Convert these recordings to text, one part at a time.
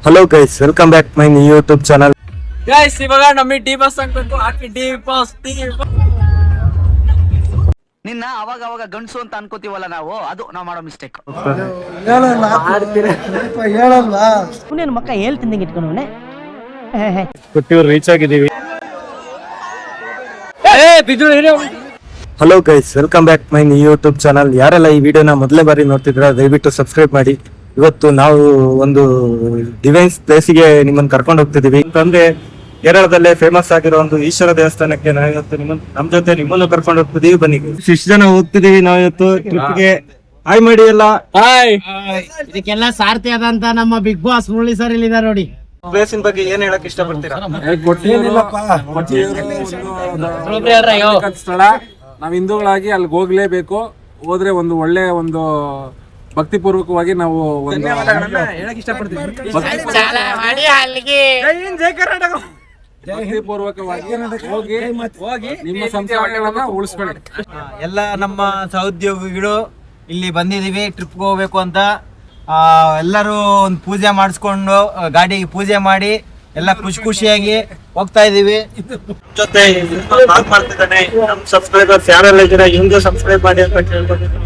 Hello guys, welcome back my YouTube channel. Guys ಇವಾಗ ನಮಗೆ D boss ಹಾಕ್ಬೇಕು. ಹಾಕಿ D boss ನಿನ್ನ ಅವಾಗ ಅವಾಗ ಗಂಡಸು ಅಂತ ಅನ್ಕೋತೀವಲ್ಲ ನಾವು ಮಾಡೋ ಮಿಸ್ಟೇಕ್. ಪುಣ್ಯನ ಮಕ್ಕ ಹೇಳ್ತೀನಿ ಇಟ್ಕೊಂಡವನೆ ಕೊಟ್ಟಿವ್ರು ರೀಚ್ ಆಗಿದ್ದೀವಿ. Hello guys, welcome back my YouTube channel. ಯಾರೆಲ್ಲ ಈ ವಿಡಿಯೋನ ಮೊದಲೇ ಬಾರಿ ನೋಡ್ತಿದ್ರ ದಯವಿಟ್ಟು ಸಬ್ಸ್ಕ್ರೈಬ್ ಮಾಡಿ. ಇವತ್ತು ನಾವು ಒಂದು ಡಿವೈನ್ಸ್ ಪ್ಲೇಸಿಗೆ ನಿಮ್ಮನ್ನ ಕರ್ಕೊಂಡು ಹೋಗ್ತಿದೀವಿ. ಅಂತಂದ್ರೆ ಕೇರಳದಲ್ಲೇ ಫೇಮಸ್ ಆಗಿರೋ ಒಂದು ಈಶ್ವರ ದೇವಸ್ಥಾನಕ್ಕೆ ನಾವು ಇವತ್ತು ನಮ್ ಜೊತೆ ನಿಮ್ಮನ್ನು ಕರ್ಕೊಂಡು ಹೋಗ್ತಿದೀವಿ. ಬನ್ನಿ, ಇಷ್ಟು ಜನ ಹೋಗ್ತಿದೀವಿ ನಾವು ಇವತ್ತು ಟ್ರಿಪ್ಗೆ. ಹಾಯ್ ಮಾಡಿ ಎಲ್ಲ. ಇದಕ್ಕೆಲ್ಲ ಸಾರ್ಥಿ ಆದಂತ ನಮ್ಮ ಬಿಗ್ ಬಾಸ್ ಮುರಳಿ ಸರ್ ಇಲ್ಲಿದ್ದಾರೆ ನೋಡಿ. ಪ್ಲೇಸಿನ ಬಗ್ಗೆ ಏನ್ ಹೇಳಕ್ ಇಷ್ಟಪಡ್ತೀರಾ? ಸ್ಥಳ ನಾವ್ ಹಿಂದೂಗಳಾಗಿ ಅಲ್ಲಿ ಹೋಗ್ಲೇಬೇಕು. ಹೋದ್ರೆ ಒಂದು ಒಳ್ಳೆ ಒಂದು ಭಕ್ತಿಪೂರ್ವಕವಾಗಿ ನಾವು ಭಕ್ತಿಪೂರ್ವಕವಾಗಿ ಹೋಗಿ ನಿಮ್ಮ ಸಂಸ್ಕಾರಗಳನ್ನ ಉಳಿಸ್ಕೊಳ್ಳಿ. ಎಲ್ಲ ನಮ್ಮ ಸಹೋದ್ಯೋಗಿಗಳು ಇಲ್ಲಿ ಬಂದಿದೀವಿ ಟ್ರಿಪ್ಗೆ ಹೋಗ್ಬೇಕು ಅಂತ. ಎಲ್ಲರೂ ಒಂದು ಪೂಜೆ ಮಾಡಿಸ್ಕೊಂಡು ಗಾಡಿಗೆ ಪೂಜೆ ಮಾಡಿ ಎಲ್ಲ ಖುಷಿಯಾಗಿ ಹೋಗ್ತಾ ಇದೀವಿ. ಜೊತೆ ಮಾಡ್ತಿದ್ದಾನೆ ನಮ್ ಸಬ್ಸ್ಕ್ರೈಬರ್ಸ್ ಯಾರೆಲ್ಲ ಇದ್ದೀರಾ ಇವ್ನಿಗೆ ಸಬ್ಸ್ಕ್ರೈಬ್ ಮಾಡಿ ಅಂತ ಕೇಳ್ಕೊತೀನಿ.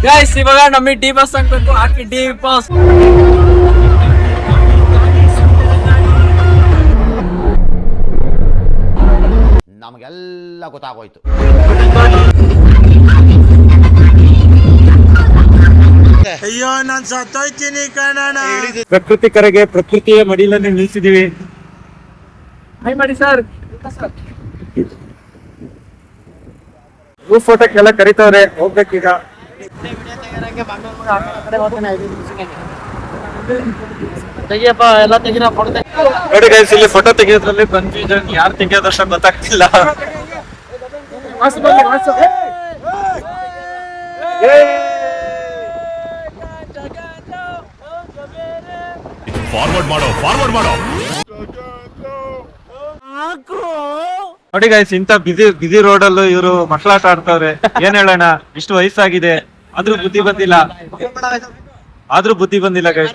ಗೈಸ್ ಇವಾಗ ನಮಗೆ ಡಿ ಬಾಸ್ ಹಾಕ್ಬೇಕು. ಹಾಕಿ ಡಿ ಬಾಸ್ ನಮಗೆಲ್ಲ ಗೊತ್ತಾಗೋಯ್ತು. ಅಯ್ಯೋ ನಾನ್ ಸತ್ತೋಯ್ತೀನಿ ಕಣಣ್ಣ. ಪ್ರಕೃತಿ ಕರೆಗೆ ಪ್ರಕೃತಿಯ ಮಡಿಲನ್ನು ನಿಲ್ಸಿದೀವಿ. ಹಾಯ್ ಮಾಡಿ ಸರ್. ಗ್ರೂಪ್ ಫೋಟೋಕ್ಕೆಲ್ಲ ಕರಿತವ್ರೆ, ಹೋಗ್ಬೇಕೀಗ. ನೋಡಿ ಗೈಸ್, ಇಲ್ಲಿ ಫೋಟೋ ತೆಗೆಯೋದ್ರಲ್ಲಿ ಕನ್ಫ್ಯೂಷನ್, ಯಾರು ತೆಗೆಯೋದಷ್ಟ ಗೊತ್ತಾಗ್ತಿಲ್ಲ. ನೋಡಿ ಗೈಸ್, ಇಂತ ಬಿಸಿ ರೋಡ್ ಅಲ್ಲೂ ಇವರು ಮಕ್ಕಳಾಟ ಆಡ್ತಾವ್ರೆ. ಏನ್ ಹೇಳೋಣ, ಇಷ್ಟು ವಯಸ್ಸಾಗಿದೆ ಆದ್ರೂ ಬುದ್ಧಿ ಬಂದಿಲ್ಲ ಗೈಸ್.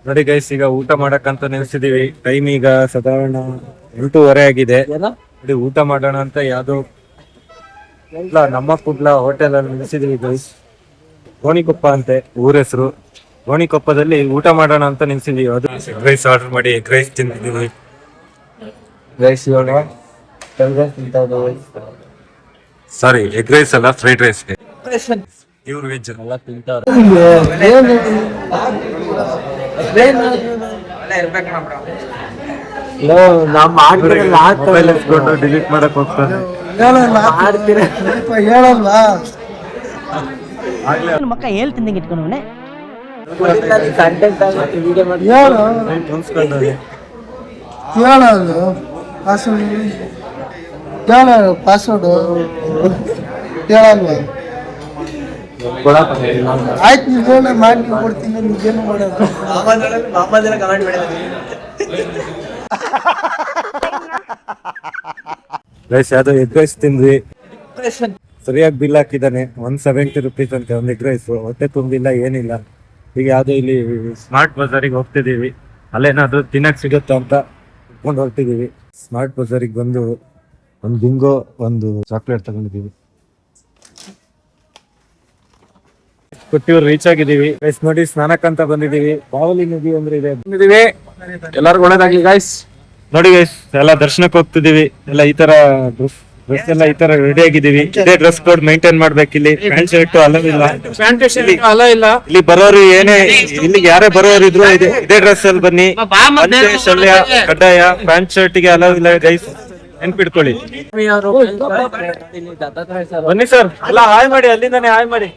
ನೋಡಿ ಗೈಸ್, ಈಗ ಊಟ ಮಾಡಕ್ಕಂತ ನಿಲ್ಸಿದೀವಿ. ಟೈಮ್ ಈಗ ಸಾಧಾರಣ 8:30 ಆಗಿದೆ. ನೋಡಿ, ಊಟ ಮಾಡೋಣ ಅಂತ ಯಾವ್ದೋ ನಮ್ಮ ಕುಡ್ಲ ಹೋಟೆಲ್ ಅಲ್ಲಿ ನಿಲ್ಸಿದೀವಿ ಗೈಸ್. ಗೋಣಿಕೊಪ್ಪ ಅಂತೆ ಊರ ಹೆಸರು. ಗೋಣಿಕೊಪ್ಪದಲ್ಲಿ ಊಟ ಮಾಡೋಣ ಅಂತ ನಿಲ್ಸಿದೀವಿ. ಅದು ಎಗ್ ರೈಸ್ ಆರ್ಡರ್ ಮಾಡಿ ಎಗ್ ರೈಸ್ ತಿಂದಿದ್ದೀವಿ. ಸಾರಿ, ಎಗ್ ರೈಸ್ ಅಲ್ಲ, ಫ್ರೈಡ್ ರೈಸ್. ಇವ್ರು ವೆಜ್ ಎಲ್ಲ ತಿಂತಾರೆ. ಡಿಲೀಟ್ ಮಾಡಕ್ ಹೋಗ್ತಾರೆ. ಮಕ್ಕ ಹೇಳ್ತೀನಿ ಇಟ್ಕೊಂಡವನೆ ಪಾಸ್ವರ್ಡ್ ಹೇಳಲ್ವಾ? ಆಯ್ತು, ನೀವು ಮಾಡಿ ಕೊಡ್ತೀನಿ. ನೀವೇನು ಮಾಡೋದು? ರೈಸ್ ಯಾವ್ದೋ ಎಗ್ ರೈಸ್ ತಿಂದ್ವಿ. ಸರಿಯಾಗಿ ಬಿಲ್ ಹಾಕಿದ್ದಾನೆ. 170 rupees ಅಂತ ಒಂದು ಎಗ್ ರೈಸ್. ಹೊಟ್ಟೆ ತುಂಬಿಲ್ಲ, ಏನಿಲ್ಲ. ಈಗ ಯಾವ್ದೋ ಇಲ್ಲಿ ಸ್ಮಾರ್ಟ್ ಬಜಾರಿಗೆ ಹೋಗ್ತಿದೀವಿ. ಅಲ್ಲೇನಾದ್ರು ತಿನ್ನಕ್ ಸಿಗುತ್ತೋ ಅಂತ ಇಟ್ಕೊಂಡು ಹೋಗ್ತಿದೀವಿ. ಸ್ಮಾರ್ಟ್ ಬಜಾರಿಗೆ ಬಂದು ಒಂದು ಬಿಂಗೋ, ಒಂದು ಚಾಕ್ಲೇಟ್ ತಗೊಂಡಿದೀವಿ. ಕೊಟ್ಟಿವ್ರು ರೀಚ್ ಆಗಿದ್ದೀವಿ. ಗೈಸ್ ನೋಡಿ, ಸ್ನಾನಕ್ಕಂತ ಬಂದಿದೀವಿ. ಬಾವಲಿ ನದಿ ಅಂದ್ರೆ ಇದೆ. ಎಲ್ಲರಿಗೂ ಒಳ್ಳೇದಾಗ್ಲಿ ಗೈಸ್. ನೋಡಿ ಗೈಸ್, ಎಲ್ಲ ದರ್ಶನಕ್ಕೆ ಹೋಗ್ತಿದೀವಿ. ಎಲ್ಲ ಈ ತರ ಡ್ರೆಸ್ ಎಲ್ಲ ಈ ತರ ರೆಡಿ ಆಗಿದೀವಿ. ಇದೇ ಡ್ರೆಸ್ ಕೋಡ್ ಮೇಂಟೈನ್ ಮಾಡ್ಬೇಕು. ಇಲ್ಲಿ ಪ್ಯಾಂಟ್ ಶರ್ಟ್ ಅಲವಿಲ್ಲ. ಇಲ್ಲಿ ಬರೋರು ಏನೇ, ಇಲ್ಲಿಗೆ ಯಾರೇ ಬರೋರು ಇದ್ರು ಇದೇ ಡ್ರೆಸ್ ಅಲ್ಲಿ ಬನ್ನಿ. ಶಲ್ಯ ಕಡ್ಡಾಯ, ಪ್ಯಾಂಟ್ ಶರ್ಟ್ ಗೆ ಅಲವಿಲ್ಲ ಗೈಸ್, ನೆನ್ಪಿಡ್ಕೊಳ್ಳಿ. ಬನ್ನಿ ಸರ್, ಎಲ್ಲ ಹಾಯ್ ಮಾಡಿ, ಅಲ್ಲಿಂದಾನೆ ಹಾಯ್ ಮಾಡಿ.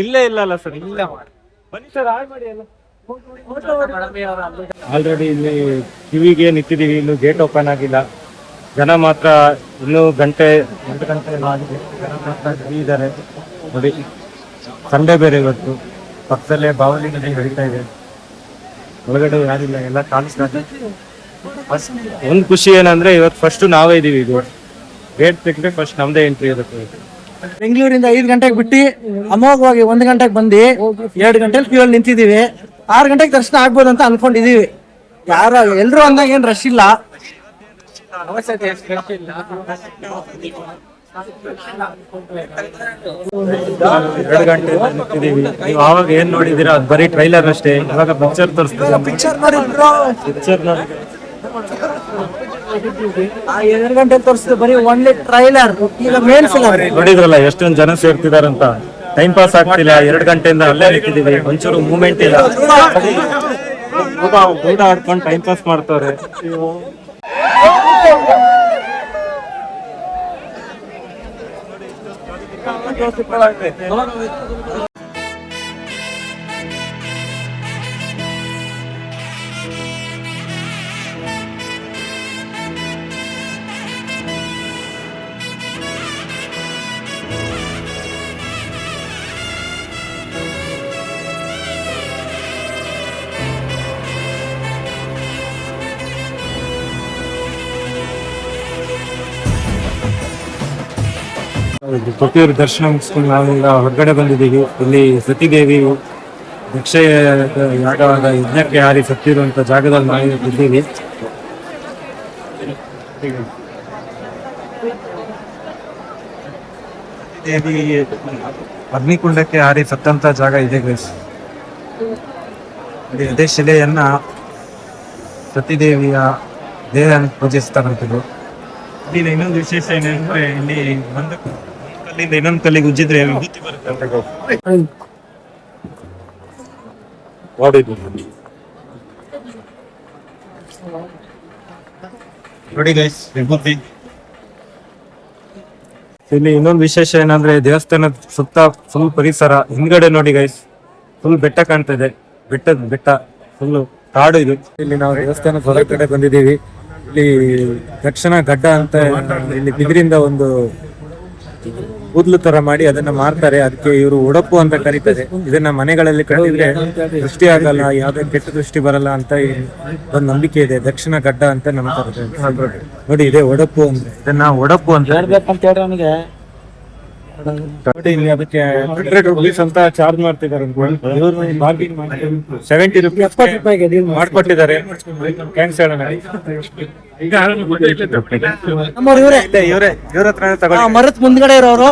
ಇಲ್ಲೇ ಇಲ್ಲ ಸರ್, ಇಲ್ಲ. ಬನ್ನಿ ಸರ್, ಹಾಯ್ ಮಾಡಿ ಎಲ್ಲ. ಆಲ್ರೆಡಿ ಇಲ್ಲಿ ಕಿವಿಗೆ ನಿಂತಿದೀವಿ. ಇನ್ನು ಗೇಟ್ ಓಪನ್ ಆಗಿಲ್ಲ. ಜನ ಮಾತ್ರ ಇನ್ನೂ ಎಂಟು ಗಂಟೆ ಆಗಿದೆ. ಜನ ಮಾತ್ರ ಇದ್ದಾರೆ ನೋಡಿ. ಸಂಡೇ ಬೇರೆ ಇವತ್ತು. ಪಕ್ಕದಲ್ಲೇ ಬಾವಲಿ ನದಿ ಹರಿತಾ ಇದೆ. ಒಳಗಡೆ ಯಾರಿಲ್ಲ, ಎಲ್ಲ ಕಾಣಿಸ್ತಾರೆ. ಒಂದು ಖುಷಿ ಏನಂದ್ರೆ ಇವತ್ತು ಫಸ್ಟ್ ನಾವೇ ಇದೀವಿ. ಇದು ಗೇಟ್ ತೆಗೆದ್ರೆ ಫಸ್ಟ್ ನಮ್ದೇ ಎಂಟ್ರಿ ಇರುತ್ತೆ. ಬೆಂಗಳೂರಿಂದ 5 ಗಂಟೆಗೆ ಬಿಟ್ಟು ಅಮೋಘವಾಗಿ 1 ಗಂಟೆಗೆ ಬಂದು 2 ಗಂಟೆಲಿ ಕ್ಯೂ ಅಲ್ಲಿ ನಿಂತಿದೀವಿ. 6 ಗಂಟೆಗೆ ದರ್ಶನ ಆಗ್ಬೋದು ಅಂತ ಅನ್ಕೊಂಡಿದೀವಿ. ಎಲ್ರು ಅಂದಾಗ ಏನ್ ರಶ್ ಇಲ್ಲ. 2 ಗಂಟೆ ನಿಂತಿದೀವಿ. ನೀವು ಆವಾಗ ಏನ್ ನೋಡಿದೀರಾ ಅದು ಬರೀ ಟ್ರೈಲರ್ ಅಷ್ಟೇ. ಇವಾಗ ಪಿಕ್ಚರ್ ತೋರಿಸ್ತೀವಿ. ಪಿಕ್ಚರ್ ನೋಡಿ ಪಿಕ್ಚರ್ ನೋಡಿ 2 ಗಂಟೆ ತೋರಿಸಿದ್ರು ಬರೀ ಒನ್ಲಿ ಟ್ರೈಲರ್. ಈಗ ಮೇನ್ ಫಿಲಮ್ ನೋಡಿದ್ರಲ್ಲ ಎಷ್ಟೊಂದು ಜನ ಸೇರ್ತಿದಾರಂತ. ಟೈಮ್ ಪಾಸ್ ಆಗ್ತಿಲ್ಲ. 2 ಗಂಟೆಯಿಂದ ಅಲ್ಲೇ ನಿಂತಿದೀವಿ. ಒಂಚೂರು ಮೂವ್ಮೆಂಟ್ ಇಲ್ಲ. ಊಟ ಆಡ್ಕೊಂಡು ಟೈಮ್ ಪಾಸ್ ಮಾಡ್ತಾರೆ. ಕೊಟ್ಟಿಯೂರು ದರ್ಶನ ಮುಗಿಸ್ಕೊಂಡು ನಾವೀಗ ಹೊರಗಡೆ ಬಂದಿದ್ದೀವಿ. ಇಲ್ಲಿ ಸತಿದೇವಿ ದಕ್ಷ ಯಾಗವಾದ ಯಜ್ಞಕ್ಕೆ ಹಾರಿ ಸತ್ತಿರುವಂತ ಜಾಗದಲ್ಲಿ ನಾವು ಇದ್ದೀವಿ. ದೇವಿ ಅಗ್ನಿಕುಂಡಕ್ಕೆ ಹಾರಿ ಸತ್ತಂತ ಜಾಗ ಇದೆ ಗೈಸ್. ಅದೇ ಶಿಲೆಯನ್ನ ಸತಿದೇವಿಯ ದೇಹವನ್ನು ಪೂಜಿಸ್ತಾರಂತದ್ದು. ಇಲ್ಲಿ ಇನ್ನೊಂದು ವಿಶೇಷ ಏನಂದ್ರೆ ಇಲ್ಲಿ ಒಂದು ಕಲ್ಲಿಂದ ಇನ್ನೊಂದು ಕಲ್ಲಿಗೆ ಉಜ್ಜಿದ್ರೆ ವಿಭೂತಿ ಬರುತ್ತೆ ಅಂತ ನೋಡಿ ಗೈಸ್, ವಿಭೂತಿ. ಇಲ್ಲಿ ಇನ್ನೊಂದು ವಿಶೇಷ ಏನಂದ್ರೆ ದೇವಸ್ಥಾನದ ಸುತ್ತ ಫುಲ್ ಪರಿಸರ. ಹಿಂದ್ಗಡೆ ನೋಡಿ ಗೈಸ್, ಫುಲ್ ಬೆಟ್ಟ ಕಾಣ್ತಾ ಇದೆ. ಬೆಟ್ಟ ಫುಲ್ ಕಾಡು ಇದು. ಇಲ್ಲಿ ನಾವು ದೇವಸ್ಥಾನದ ಹೊರಗಡೆ ಬಂದಿದ್ದೀವಿ. ಇಲ್ಲಿ ದಕ್ಷಿಣ ಗಡ್ಡ ಅಂತ ಇಲ್ಲಿ ಬಿದಿರಿಂದ ಒಂದು ಕೂದಲು ತರ ಮಾಡಿ ಅದನ್ನ ಮಾರ್ತಾರೆ. ಅದಕ್ಕೆ ಇವರು ಉಡಪು ಅಂತ ಕರೀತಾರೆ. ಇದನ್ನ ಮನೆಗಳಲ್ಲಿ ಕಟ್ಟಿದ್ರೆ ದೃಷ್ಟಿ ಆಗಲ್ಲ, ಯಾವ್ದೇ ಕೆಟ್ಟ ದೃಷ್ಟಿ ಬರಲ್ಲ ಅಂತ ಒಂದು ನಂಬಿಕೆ ಇದೆ. ದಕ್ಷಿಣ ಗಡ್ಡ ಅಂತ ನಂಬ್ತಾರೆ. ನೋಡಿ ಇದೆ ಒಡಪು ಅಂದ್ರೆ. ಇದನ್ನ ಒಡಪು ಅಂತ ಅವನಿಗೆ ನೋಡಿ. ಇಲ್ಲಿ ಅದಕ್ಕೆ 100 rupees ಅಂತ ಚಾರ್ಜ್ ಮಾಡ್ತಿದ್ದಾರೆ. ಇವರು ಬಾರ್ಗಿಂಗ್ ಮಾಡಿ 70 rupees ಮಾಡ್ಕೊಟ್ಟಿದ್ದಾರೆ. ಥ್ಯಾಂಕ್ಸ್ ಹೇಳೋಣ. ನಮ್ಮವ್ರು ಇವರೇ ಇವ್ರ ಹತ್ರ ತಗೊಳ್ಳಿ. ಮರತ್ ಮುಂದ್ಗಡೆ ಇರೋರು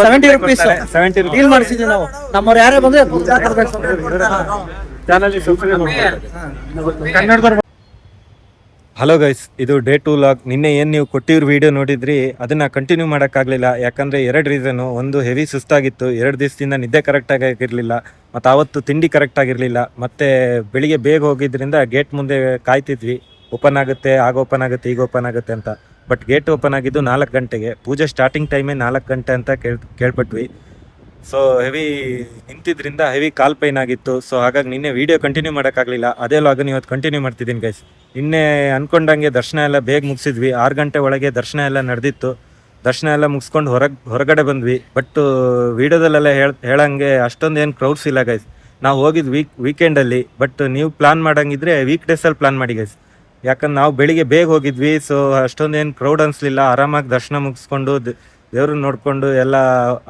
70 rupees 70 rupees ಡೀಲ್ ಮಾಡಿಸಿದ್ವಿ ನಾವು. ನಮ್ಮವ್ರು ಯಾರೇ ಬಂದ್ರೆ ಚಾನಲ್. ಹಲೋ ಗೈಸ್, ಇದು ಡೇ 2 ಲಾಗ್. ನಿನ್ನೆ ಏನು ನೀವು ಕೊಟ್ಟಿರೋ ವಿಡಿಯೋ ನೋಡಿದ್ರಿ ಅದನ್ನ ಕಂಟಿನ್ಯೂ ಮಾಡೋಕ್ಕಾಗಲಿಲ್ಲ. ಯಾಕಂದರೆ 2 ರೀಸನು. ಒಂದು ಹೆವಿ ಸುಸ್ತಾಗಿತ್ತು, 2 ದಿವಸದಿಂದ ನಿದ್ದೆ ಕರೆಕ್ಟಾಗಿ ಆಗಿರಲಿಲ್ಲ, ಮತ್ತು ಆವತ್ತು ತಿಂಡಿ ಕರೆಕ್ಟ್ ಆಗಿರಲಿಲ್ಲ. ಮತ್ತು ಬೆಳಿಗ್ಗೆ ಬೇಗ ಹೋಗಿದ್ರಿಂದ ಗೇಟ್ ಮುಂದೆ ಕಾಯ್ತಿದ್ವಿ, ಓಪನ್ ಆಗುತ್ತೆ, ಆಗ ಓಪನ್ ಆಗುತ್ತೆ, ಈಗ ಓಪನ್ ಆಗುತ್ತೆ ಅಂತ. ಬಟ್ ಗೇಟ್ ಓಪನ್ ಆಗಿದ್ದು 4 ಗಂಟೆಗೆ. ಪೂಜೆ ಸ್ಟಾರ್ಟಿಂಗ್ ಟೈಮೇ 4 ಗಂಟೆ ಅಂತ ಕೇಳ್ಪಟ್ವಿ. ಸೊ ಹೆವಿ ನಿಂತಿದ್ರಿಂದ ಹೆವಿ ಕಾಲ್ ಪೈನ್ ಆಗಿತ್ತು. ಸೊ ಹಾಗಾಗಿ ನಿನ್ನೆ ವೀಡಿಯೋ ಕಂಟಿನ್ಯೂ ಮಾಡೋಕ್ಕಾಗಲಿಲ್ಲ. ಅದೇ ಲಾಗನ್ನು ಇವತ್ತು ಕಂಟಿನ್ಯೂ ಮಾಡ್ತಿದ್ದೀನಿ ಗೈಸ್. ನಿನ್ನೆ ಅಂದ್ಕೊಂಡಂಗೆ ದರ್ಶನ ಎಲ್ಲ ಬೇಗ ಮುಗಿಸಿದ್ವಿ. 6 ಗಂಟೆ ಒಳಗೆ ದರ್ಶನ ಎಲ್ಲ ನಡೆದಿತ್ತು. ದರ್ಶನ ಎಲ್ಲ ಮುಗಿಸ್ಕೊಂಡು ಹೊರಗಡೆ ಬಂದ್ವಿ. ಬಟ್ ವೀಡಿಯೋದಲ್ಲೆಲ್ಲ ಹೇಳಂಗೆ ಅಷ್ಟೊಂದು ಏನು ಕ್ರೌಡ್ಸ್ ಇಲ್ಲ ಗೈಸ್. ನಾವು ಹೋಗಿದ್ದು ವೀಕೆಂಡಲ್ಲಿ. ಬಟ್ ನೀವು ಪ್ಲಾನ್ ಮಾಡಂಗಿದ್ರೆ ವೀಕ್ ಡೇಸಲ್ಲಿ ಪ್ಲಾನ್ ಮಾಡಿ ಗೈಸ್. ಯಾಕಂದ್ರೆ ನಾವು ಬೆಳಿಗ್ಗೆ ಬೇಗ ಹೋಗಿದ್ವಿ. ಸೊ ಅಷ್ಟೊಂದೇನು ಕ್ರೌಡ್ ಅನಿಸ್ಲಿಲ್ಲ. ಆರಾಮಾಗಿ ದರ್ಶನ ಮುಗಿಸ್ಕೊಂಡು ದೇವ್ರನ್ನ ನೋಡ್ಕೊಂಡು ಎಲ್ಲ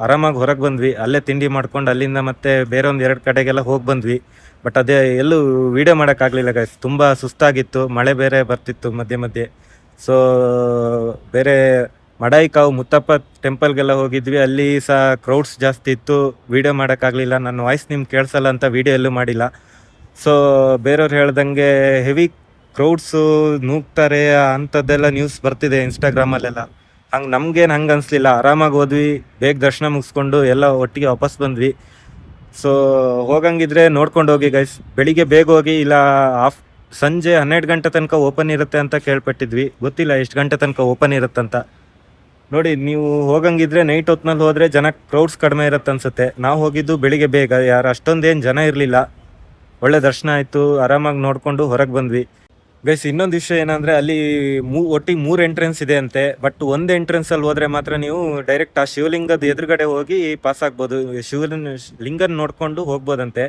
ಆರಾಮಾಗಿ ಹೊರಗೆ ಬಂದ್ವಿ. ಅಲ್ಲೇ ತಿಂಡಿ ಮಾಡ್ಕೊಂಡು ಅಲ್ಲಿಂದ ಮತ್ತೆ ಬೇರೆ ಒಂದು 2 ಕಡೆಗೆಲ್ಲ ಹೋಗಿ ಬಂದ್ವಿ. ಬಟ್ ಅದೇ ಎಲ್ಲೂ ವೀಡಿಯೋ ಮಾಡೋಕ್ಕಾಗಲಿಲ್ಲ ಗೈಸ್. ತುಂಬ ಸುಸ್ತಾಗಿತ್ತು, ಮಳೆ ಬೇರೆ ಬರ್ತಿತ್ತು ಮಧ್ಯೆ. ಸೊ ಬೇರೆ ಮಡಾಯಿಕಾವು ಮುತ್ತಪ್ಪ ಟೆಂಪಲ್ಗೆಲ್ಲ ಹೋಗಿದ್ವಿ. ಅಲ್ಲಿ ಸಹ ಕ್ರೌಡ್ಸ್ ಜಾಸ್ತಿ ಇತ್ತು, ವೀಡಿಯೋ ಮಾಡೋಕ್ಕಾಗಲಿಲ್ಲ. ನನ್ನ ವಾಯ್ಸ್ ನಿಮ್ಗೆ ಕೇಳಿಸಲ್ಲ ಅಂತ ವೀಡಿಯೋ ಎಲ್ಲೂ ಮಾಡಿಲ್ಲ. ಸೊ ಬೇರೆಯವ್ರು ಹೇಳ್ದಂಗೆ ಹೆವಿ ಕ್ರೌಡ್ಸು ನೂಗ್ತಾರೆ ಅಂಥದ್ದೆಲ್ಲ ನ್ಯೂಸ್ ಬರ್ತಿದೆ ಇನ್ಸ್ಟಾಗ್ರಾಮಲ್ಲೆಲ್ಲ. ನಮ್ಗೇನು ಹಂಗೆ ಅನಿಸ್ಲಿಲ್ಲ. ಆರಾಮಾಗಿ ಹೋದ್ವಿ, ಬೇಗ ದರ್ಶನ ಮುಗಿಸ್ಕೊಂಡು ಎಲ್ಲ ಒಟ್ಟಿಗೆ ವಾಪಸ್ ಬಂದ್ವಿ. ಸೊ ಹೋಗಂಗಿದ್ರೆ ನೋಡ್ಕೊಂಡು ಹೋಗಿ ಗೈಸ್. ಬೆಳಿಗ್ಗೆ ಬೇಗ ಹೋಗಿ, ಇಲ್ಲ ಸಂಜೆ 12 ಗಂಟೆ ತನಕ ಓಪನ್ ಇರುತ್ತೆ ಅಂತ ಕೇಳ್ಪಟ್ಟಿದ್ವಿ. ಗೊತ್ತಿಲ್ಲ ಎಷ್ಟು ಗಂಟೆ ತನಕ ಓಪನ್ ಇರುತ್ತಂತ. ನೋಡಿ, ನೀವು ಹೋಗಂಗಿದ್ರೆ ನೈಟ್ ಹೊತ್ನಲ್ಲಿ ಹೋದರೆ ಜನ ಕ್ರೌಡ್ಸ್ ಕಡಿಮೆ ಇರುತ್ತೆ ಅನ್ಸುತ್ತೆ. ನಾವು ಹೋಗಿದ್ದು ಬೆಳಿಗ್ಗೆ ಬೇಗ, ಯಾರು ಅಷ್ಟೊಂದೇನು ಜನ ಇರಲಿಲ್ಲ. ಒಳ್ಳೆ ದರ್ಶನ ಆಯಿತು, ಆರಾಮಾಗಿ ನೋಡಿಕೊಂಡು ಹೊರಗೆ ಬಂದ್ವಿ ಗೈಸ್. ಇನ್ನೊಂದು ವಿಷಯ ಏನಂದರೆ ಅಲ್ಲಿ ಒಟ್ಟಿಗೆ 3 ಎಂಟ್ರೆನ್ಸ್ ಇದೆ ಅಂತೆ. ಬಟ್ ಒಂದು ಎಂಟ್ರೆನ್ಸಲ್ಲಿ ಹೋದರೆ ಮಾತ್ರ ನೀವು ಡೈರೆಕ್ಟ್ ಆ ಶಿವಲಿಂಗದ ಎದುರುಗಡೆ ಹೋಗಿ ಪಾಸ್ ಆಗ್ಬೋದು. ಲಿಂಗನ ನೋಡಿಕೊಂಡು ಹೋಗ್ಬೋದಂತೆ.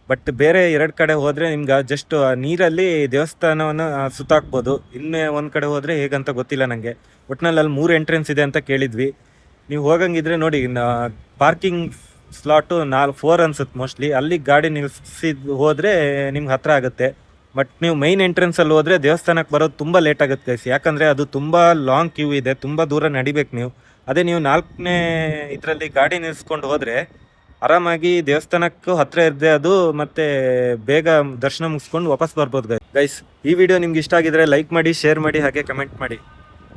ಬಟ್ ಬೇರೆ 2 ಕಡೆ ಹೋದರೆ ನಿಮ್ಗೆ ಜಸ್ಟ್ ನೀರಲ್ಲಿ ದೇವಸ್ಥಾನವನ್ನು ಸುತ್ತಾಕ್ಬೋದು. ಇನ್ನೇ ಒಂದು ಕಡೆ ಹೋದರೆ ಹೇಗಂತ ಗೊತ್ತಿಲ್ಲ ನನಗೆ. ಒಟ್ಟಿನಲ್ಲಿ ಅಲ್ಲಿ 3 ಎಂಟ್ರೆನ್ಸ್ ಇದೆ ಅಂತ ಕೇಳಿದ್ವಿ. ನೀವು ಹೋಗಂಗಿದ್ರೆ ನೋಡಿ, ಪಾರ್ಕಿಂಗ್ ಸ್ಲಾಟು 4 ಅನ್ಸುತ್ತೆ ಮೋಸ್ಟ್ಲಿ. ಅಲ್ಲಿ ಗಾಡಿ ನಿಲ್ಸಿದ್ ಹೋದರೆ ನಿಮ್ಗೆ ಹತ್ರ ಆಗುತ್ತೆ. ಬಟ್ ನೀವು ಮೈನ್ ಎಂಟ್ರೆನ್ಸಲ್ಲಿ ಹೋದರೆ ದೇವಸ್ಥಾನಕ್ಕೆ ಬರೋದು ತುಂಬ ಲೇಟ್ ಆಗುತ್ತೆ ಗೈಸ್. ಯಾಕಂದರೆ ಅದು ತುಂಬ ಲಾಂಗ್ ಕ್ಯೂ ಇದೆ, ತುಂಬ ದೂರ ನಡಿಬೇಕು ನೀವು. ಅದೇ ನೀವು 4ನೇ ಇದರಲ್ಲಿ ಗಾಡಿ ನಿಲ್ಸ್ಕೊಂಡು ಹೋದರೆ ಆರಾಮಾಗಿ ದೇವಸ್ಥಾನಕ್ಕೂ ಹತ್ರ ಇರದೆ ಅದು, ಮತ್ತು ಬೇಗ ದರ್ಶನ ಮುಗಿಸ್ಕೊಂಡು ವಾಪಸ್ ಬರ್ಬೋದು ಗೈಸ್. ಈ ವಿಡಿಯೋ ನಿಮ್ಗೆ ಇಷ್ಟ ಆಗಿದ್ರೆ ಲೈಕ್ ಮಾಡಿ, ಶೇರ್ ಮಾಡಿ, ಹಾಗೆ ಕಮೆಂಟ್ ಮಾಡಿ.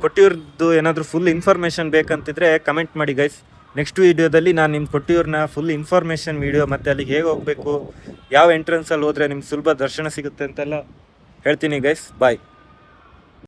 ಕೊಟ್ಟಿಯೂರ್ದು ಏನಾದರೂ ಫುಲ್ ಇನ್ಫಾರ್ಮೇಷನ್ ಬೇಕಂತಿದ್ರೆ ಕಮೆಂಟ್ ಮಾಡಿ ಗೈಸ್. ನೆಕ್ಸ್ಟ್ ವೀಡಿಯೋದಲ್ಲಿ ನಾನು ನಿಮ್ಮ ಕೊಟ್ಟಿಯೂರ್ನ ಫುಲ್ ಇನ್ಫಾರ್ಮೇಷನ್ ವೀಡಿಯೋ, ಮತ್ತು ಅಲ್ಲಿಗೆ ಹೇಗೆ ಹೋಗಬೇಕು, ಯಾವ ಎಂಟ್ರೆನ್ಸಲ್ಲಿ ಹೋದರೆ ನಿಮ್ಗೆ ಸುಲಭ ದರ್ಶನ ಸಿಗುತ್ತೆ ಅಂತೆಲ್ಲ ಹೇಳ್ತೀನಿ ಗೈಸ್. ಬಾಯ್.